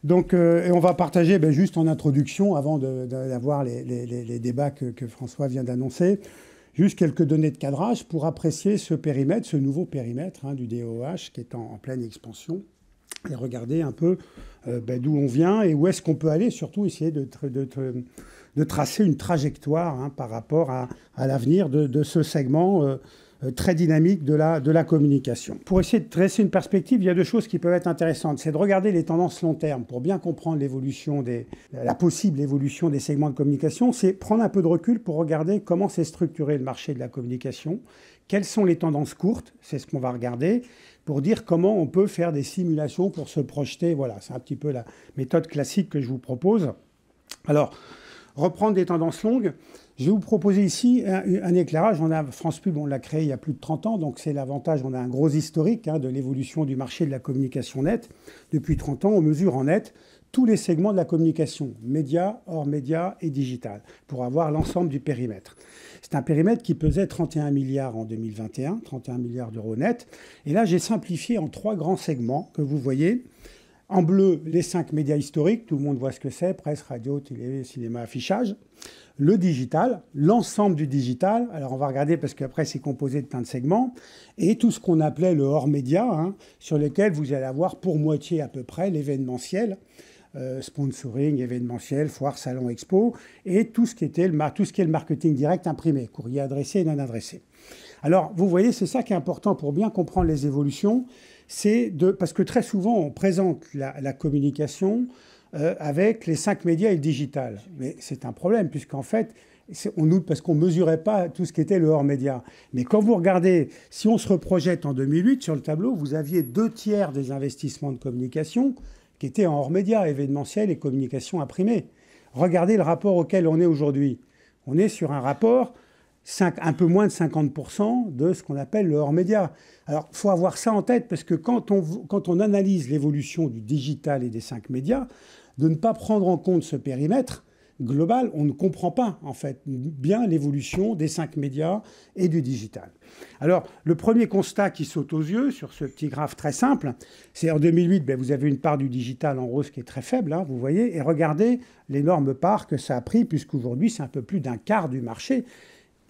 Donc, et on va partager, juste en introduction, avant d'avoir les débats que François vient d'annoncer, juste quelques données de cadrage pour apprécier ce périmètre, ce nouveau périmètre du DOH qui est en pleine expansion, et regarder un peu d'où on vient et où est-ce qu'on peut aller, surtout essayer de tracer une trajectoire par rapport à l'avenir de ce segment très dynamique de la communication. Pour essayer de dresser une perspective, il y a deux choses qui peuvent être intéressantes. C'est de regarder les tendances long terme pour bien comprendre la possible évolution des segments de communication. C'est prendre un peu de recul pour regarder comment s'est structuré le marché de la communication, quelles sont les tendances courtes, c'est ce qu'on va regarder, pour dire comment on peut faire des simulations pour se projeter. Voilà, c'est un petit peu la méthode classique que je vous propose. Alors, reprendre des tendances longues. Je vais vous proposer ici un éclairage. France Pub, on l'a créé il y a plus de 30 ans, donc c'est l'avantage. On a un gros historique de l'évolution du marché de la communication nette. Depuis 30 ans, on mesure en net tous les segments de la communication, médias, hors médias et digital, pour avoir l'ensemble du périmètre. C'est un périmètre qui pesait 31 milliards en 2021, 31 milliards d'euros net. Et là, j'ai simplifié en 3 grands segments que vous voyez. En bleu, les 5 médias historiques, tout le monde voit ce que c'est, presse, radio, télé, cinéma, affichage. Le digital, l'ensemble du digital, alors on va regarder parce qu'après c'est composé de plein de segments, et tout ce qu'on appelait le hors-média, sur lequel vous allez avoir pour moitié à peu près l'événementiel, sponsoring, événementiel, foire, salon, expo, et tout ce qui est le marketing direct imprimé, courrier adressé et non adressé. Alors vous voyez, c'est ça qui est important pour bien comprendre les évolutions, parce que très souvent on présente la communication avec les 5 médias et le digital. Mais c'est un problème, puisqu'en fait, parce qu'on ne mesurait pas tout ce qui était le hors-média. Mais quand vous regardez, si on se reprojette en 2008 sur le tableau, vous aviez 2/3 des investissements de communication qui étaient en hors-média, événementiel et communication imprimée. Regardez le rapport auquel on est aujourd'hui. On est sur un rapport un peu moins de 50% de ce qu'on appelle le hors-média. Alors, il faut avoir ça en tête, parce que quand on analyse l'évolution du digital et des 5 médias, de ne pas prendre en compte ce périmètre global, on ne comprend pas, en fait, bien l'évolution des 5 médias et du digital. Alors, le premier constat qui saute aux yeux sur ce petit graphe très simple, c'est en 2008, vous avez une part du digital en rose qui est très faible, vous voyez, et regardez l'énorme part que ça a pris, puisqu'aujourd'hui, c'est un peu plus d'un quart du marché,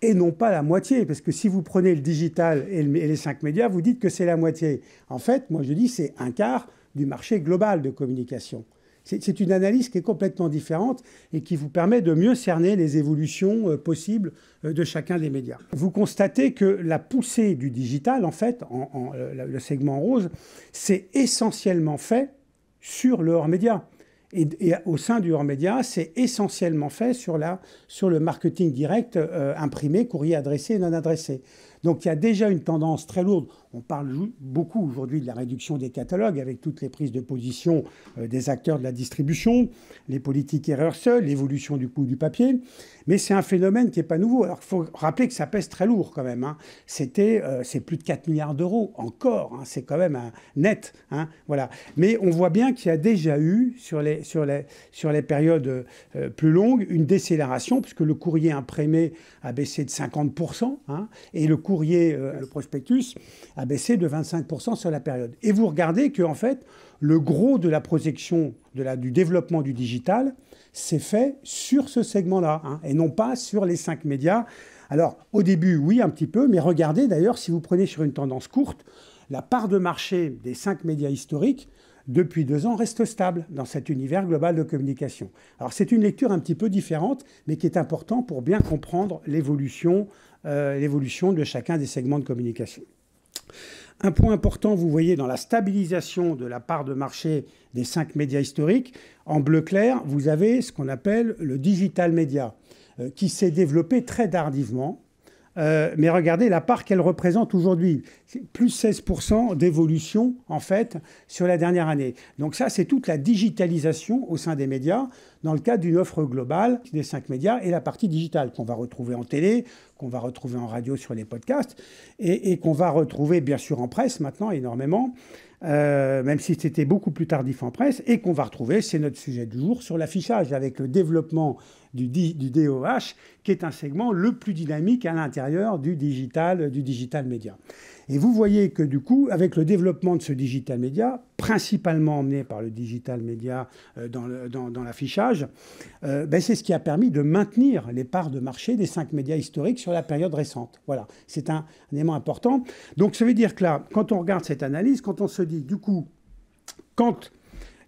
et non pas la moitié, parce que si vous prenez le digital et les 5 médias, vous dites que c'est la moitié. En fait, moi je dis c'est un quart du marché global de communication. C'est une analyse qui est complètement différente et qui vous permet de mieux cerner les évolutions possibles de chacun des médias. Vous constatez que la poussée du digital, en fait, le segment rose, c'est essentiellement fait sur le hors-média. Et au sein du hors-média, c'est essentiellement fait sur le marketing direct imprimé, courrier adressé et non adressé. Donc il y a déjà une tendance très lourde. On parle beaucoup aujourd'hui de la réduction des catalogues avec toutes les prises de position des acteurs de la distribution, les politiques erreurs seules, l'évolution du coût du papier. Mais c'est un phénomène qui n'est pas nouveau. Alors il faut rappeler que ça pèse très lourd quand même. C'est plus de 4 milliards d'euros encore. C'est quand même un net. Voilà. Mais on voit bien qu'il y a déjà eu, sur les périodes plus longues, une décélération, puisque le courrier imprimé a baissé de 50%, et le courrier, le prospectus, a baissé de 25% sur la période. Et vous regardez qu'en fait, le gros de la projection du développement du digital s'est fait sur ce segment-là, et non pas sur les 5 médias. Alors, au début, oui, un petit peu, mais regardez d'ailleurs, si vous prenez sur une tendance courte, la part de marché des 5 médias historiques, depuis 2 ans, reste stable dans cet univers global de communication. Alors, c'est une lecture un petit peu différente, mais qui est importante pour bien comprendre l'évolution de chacun des segments de communication. Un point important, vous voyez, dans la stabilisation de la part de marché des 5 médias historiques, en bleu clair, vous avez ce qu'on appelle le digital média, qui s'est développé très tardivement. Mais regardez la part qu'elle représente aujourd'hui, plus 16% d'évolution en fait sur la dernière année. Donc ça, c'est toute la digitalisation au sein des médias dans le cadre d'une offre globale des 5 médias et la partie digitale qu'on va retrouver en télé, qu'on va retrouver en radio sur les podcasts et qu'on va retrouver bien sûr en presse maintenant énormément. Même si c'était beaucoup plus tardif en presse, et qu'on va retrouver, c'est notre sujet du jour, sur l'affichage, avec le développement du DOH, qui est un segment le plus dynamique à l'intérieur du digital média. Et vous voyez que du coup, avec le développement de ce digital média, principalement emmené par le digital média dans l'affichage, c'est ce qui a permis de maintenir les parts de marché des 5 médias historiques sur la période récente. Voilà, c'est un élément important. Donc ça veut dire que là, quand on regarde cette analyse, quand on se dit, du coup, quand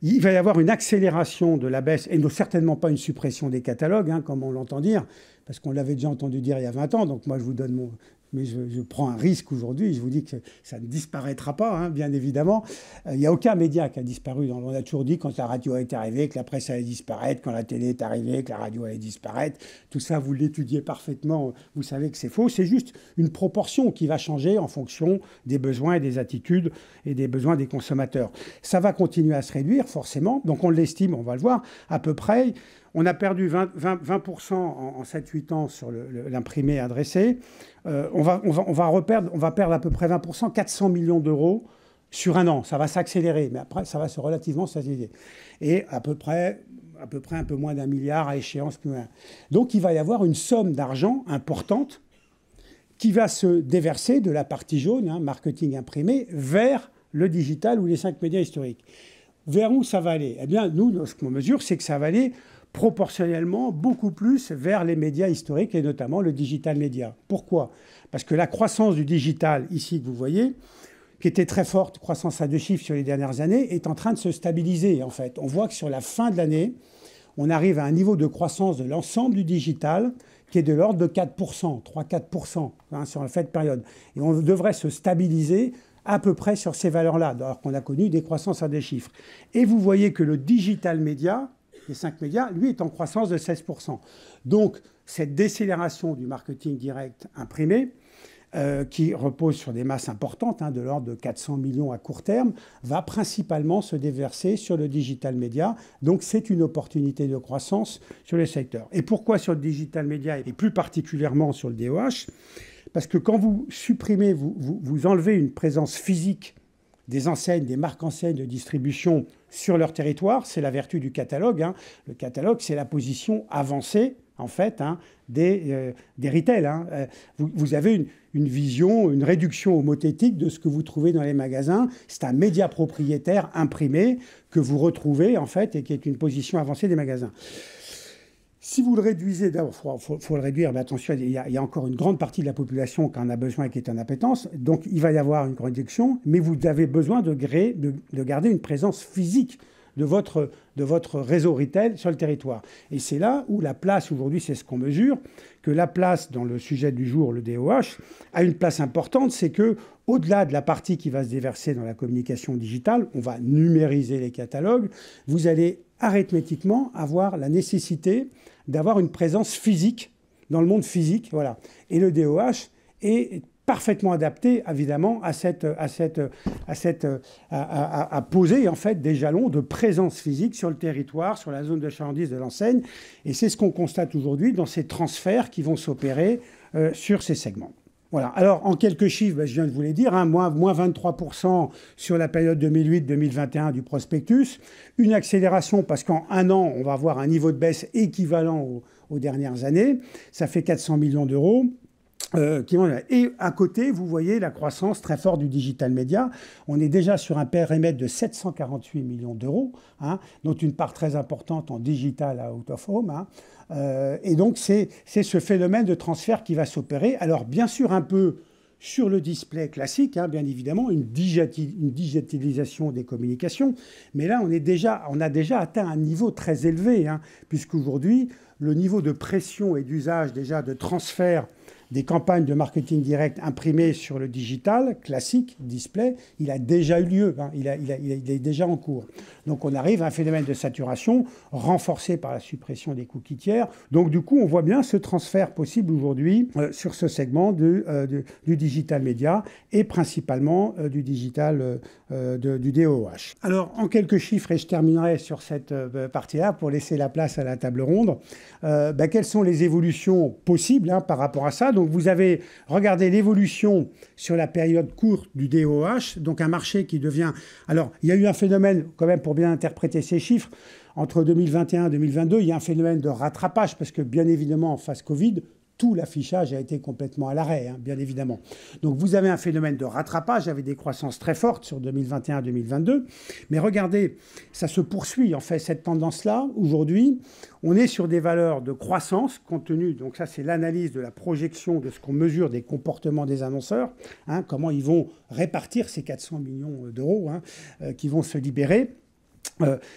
il va y avoir une accélération de la baisse, et certainement pas une suppression des catalogues, comme on l'entend dire, parce qu'on l'avait déjà entendu dire il y a 20 ans, donc moi je vous donne mon... Mais je prends un risque aujourd'hui, je vous dis que ça ne disparaîtra pas, bien évidemment. Il n'y a aucun média qui a disparu. On a toujours dit quand la radio est arrivée, que la presse allait disparaître, quand la télé est arrivée, que la radio allait disparaître. Tout ça, vous l'étudiez parfaitement, vous savez que c'est faux. C'est juste une proportion qui va changer en fonction des besoins et des attitudes et des besoins des consommateurs. Ça va continuer à se réduire, forcément. Donc on l'estime, on va le voir, à peu près. On a perdu 20% en 7-8 ans sur l'imprimé adressé. On va perdre à peu près 20%, 400 millions d'euros sur un an. Ça va s'accélérer, mais après, ça va se relativement s'accélérer. Et à peu près un peu moins d'1 milliard à échéance. Donc, il va y avoir une somme d'argent importante qui va se déverser de la partie jaune, marketing imprimé, vers le digital ou les 5 médias historiques. Vers où ça va aller? Eh bien, nous, ce qu'on mesure, c'est que ça va aller proportionnellement beaucoup plus vers les médias historiques et notamment le digital média. Pourquoi? Parce que la croissance du digital, ici, que vous voyez, qui était très forte, croissance à 2 chiffres sur les dernières années, est en train de se stabiliser, en fait. On voit que sur la fin de l'année, on arrive à un niveau de croissance de l'ensemble du digital qui est de l'ordre de 4%, 3-4% sur la fête période. Et on devrait se stabiliser à peu près sur ces valeurs-là, alors qu'on a connu des croissances à 2 chiffres. Et vous voyez que le digital média, les 5 médias, lui, est en croissance de 16%. Donc, cette décélération du marketing direct imprimé, qui repose sur des masses importantes, de l'ordre de 400 millions à court terme, va principalement se déverser sur le digital média. Donc, c'est une opportunité de croissance sur le secteur. Et pourquoi sur le digital média et plus particulièrement sur le DOH? Parce que quand vous supprimez, vous enlevez une présence physique des enseignes, des marques enseignes de distribution sur leur territoire, c'est la vertu du catalogue. Le catalogue, c'est la position avancée, en fait, des retail. Vous avez une vision, une réduction homothétique de ce que vous trouvez dans les magasins. C'est un média propriétaire imprimé que vous retrouvez, en fait, et qui est une position avancée des magasins. Si vous le réduisez, d'abord, faut le réduire, mais attention, il y a encore une grande partie de la population qui en a besoin et qui est en appétence. Donc, il va y avoir une réduction, mais vous avez besoin de garder une présence physique de votre réseau retail sur le territoire. Et c'est là où la place, aujourd'hui, c'est ce qu'on mesure, que la place dans le sujet du jour, le DOH, a une place importante, c'est que au-delà de la partie qui va se déverser dans la communication digitale, on va numériser les catalogues, vous allez arithmétiquement avoir la nécessité d'avoir une présence physique dans le monde physique, voilà. Et le DOH est parfaitement adapté, évidemment, à poser en fait des jalons de présence physique sur le territoire, sur la zone de chalandise de l'enseigne. Et c'est ce qu'on constate aujourd'hui dans ces transferts qui vont s'opérer sur ces segments. Voilà. Alors, en quelques chiffres, je viens de vous les dire, moins 23% sur la période 2008-2021 du prospectus. Une accélération parce qu'en un an, on va avoir un niveau de baisse équivalent aux dernières années. Ça fait 400 millions d'euros. Et à côté, vous voyez la croissance très forte du digital média. On est déjà sur un périmètre de 748 millions d'euros, dont une part très importante en digital à out of home. Et donc, c'est ce phénomène de transfert qui va s'opérer. Alors, bien sûr, un peu sur le display classique, bien évidemment, une digitalisation des communications. Mais là, on a déjà atteint un niveau très élevé, puisqu'aujourd'hui, le niveau de pression et d'usage déjà de transfert des campagnes de marketing direct imprimées sur le digital, classique, display, il a déjà eu lieu, il est déjà en cours. Donc on arrive à un phénomène de saturation renforcé par la suppression des cookies tiers. Donc du coup, on voit bien ce transfert possible aujourd'hui sur ce segment du digital média et principalement du digital du DOH. Alors en quelques chiffres, et je terminerai sur cette partie-là pour laisser la place à la table ronde, quelles sont les évolutions possibles par rapport à ça? Donc vous avez regardé l'évolution sur la période courte du DOH, donc un marché qui devient... Alors il y a eu un phénomène, quand même pour bien interpréter ces chiffres, entre 2021 et 2022, il y a un phénomène de rattrapage, parce que bien évidemment en phase Covid, tout l'affichage a été complètement à l'arrêt, hein, bien évidemment. Donc vous avez un phénomène de rattrapage avec des croissances très fortes sur 2021-2022. Mais regardez, ça se poursuit en fait, cette tendance-là. Aujourd'hui, on est sur des valeurs de croissance compte tenu, donc ça c'est l'analyse de la projection de ce qu'on mesure des comportements des annonceurs, hein, comment ils vont répartir ces 400 millions d'euros qui vont se libérer.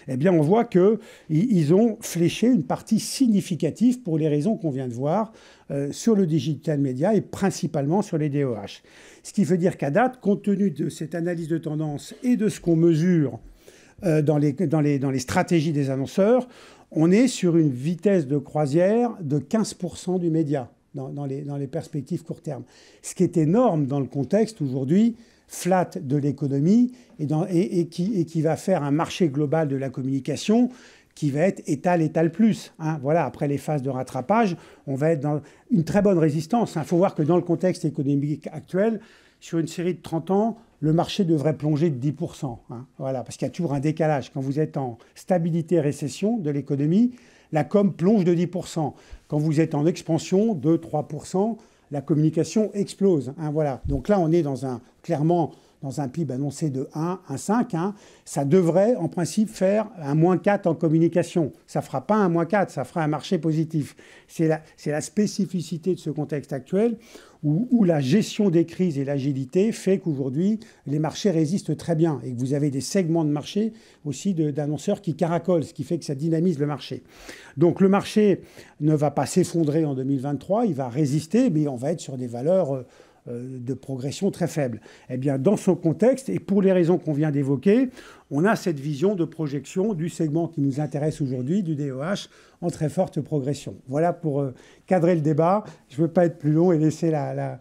Eh bien, on voit qu'ils ont fléché une partie significative pour les raisons qu'on vient de voir sur le digital media et principalement sur les DOH. Ce qui veut dire qu'à date, compte tenu de cette analyse de tendance et de ce qu'on mesure dans les stratégies des annonceurs, on est sur une vitesse de croisière de 15% du média dans les perspectives court terme. Ce qui est énorme dans le contexte aujourd'hui flat de l'économie et qui va faire un marché global de la communication qui va être étal plus. Hein. Voilà, après les phases de rattrapage, on va être dans une très bonne résistance. Il faut voir que dans le contexte économique actuel, sur une série de 30 ans, le marché devrait plonger de 10%. Hein. Voilà, parce qu'il y a toujours un décalage. Quand vous êtes en stabilité-récession de l'économie, la com plonge de 10%. Quand vous êtes en expansion, 2-3%, la communication explose. Hein, voilà. Donc là, on est clairement dans un PIB annoncé de 1,5. Hein. Ça devrait, en principe, faire un -4 en communication. Ça ne fera pas un -4, ça fera un marché positif. C'est la spécificité de ce contexte actuel où la gestion des crises et l'agilité fait qu'aujourd'hui, les marchés résistent très bien et que vous avez des segments de marché aussi d'annonceurs qui caracolent, ce qui fait que ça dynamise le marché. Donc le marché ne va pas s'effondrer en 2023, il va résister, mais on va être sur des valeurs de progression très faible. Eh bien, dans ce contexte, et pour les raisons qu'on vient d'évoquer, on a cette vision de projection du segment qui nous intéresse aujourd'hui, du DOH, en très forte progression. Voilà pour cadrer le débat. Je ne veux pas être plus long et laisser la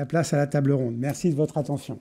place à la table ronde. Merci de votre attention.